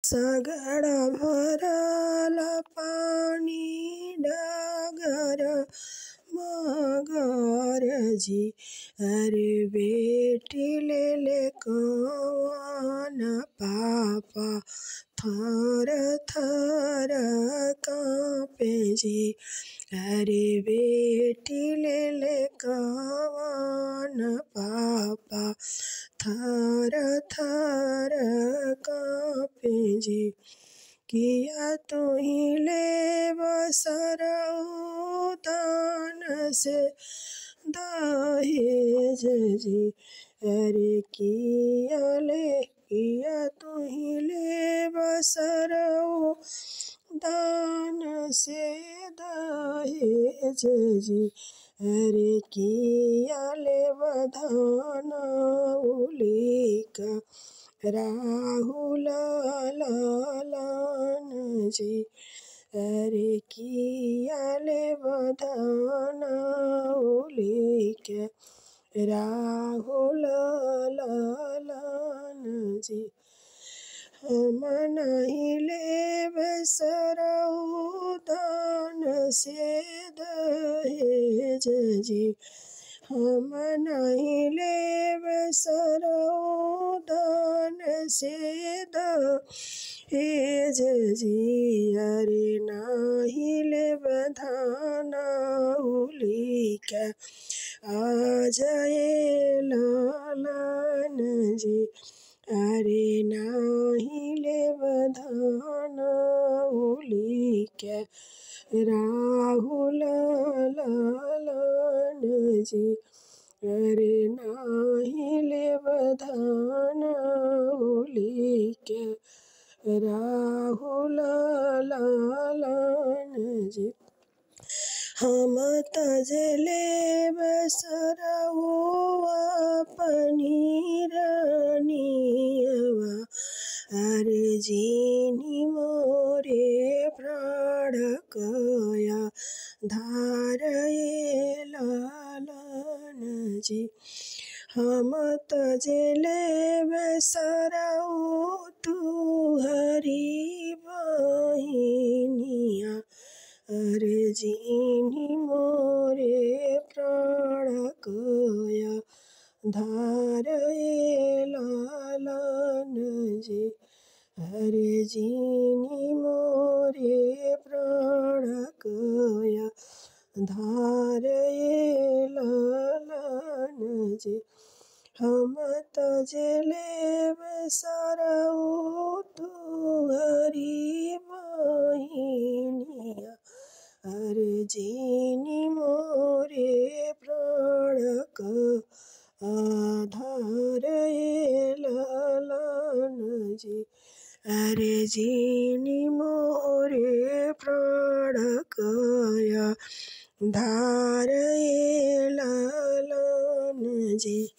सगड़ भरल पानी डगर मगर जी। अरे बेटी ले ले कवन पापा थर थर काँपे जी। अरे बेटी ले ले कवन पापा थर थर काँपे जी। किया तुही ले बसरऊ दान से दहेज जी। अरे किया तुही ले बसरऊ दान से दहेज जी। अरे किया ले बधान उलिका राहुल लालन जी। अरे किया ले बधान उलिका राहुल लालन जी। हम नहीं लेब सरऊ दान से दहेज जी। हम नहीं लेब सरऊ दान से दहेज जी। अरे नहीं लेब धान उलिका आ जाए लालन जी। अरे नाही लेब धान उलिका राहुल लालन जी। अरे नाही लेब धान उलिका राहुल लालन जी। हम तजले बसरऊ अपनी रानियवा। अरे जीनी मोरे प्राण कया धारये लालन जी। हम तजले बसरऊ तू हरी बहिनिया। अरे जीनी मोरे प्राण कया धारये लालन जी। अरे जीनी मोरे प्राण कया धारये लालन जी। हम तजले बसरऊ तू हरी बहिनिया। अरे जीनी मोरे प्राण धारये लालन जी। अरे जीनी मोरे प्राण कया धारये लालन जी।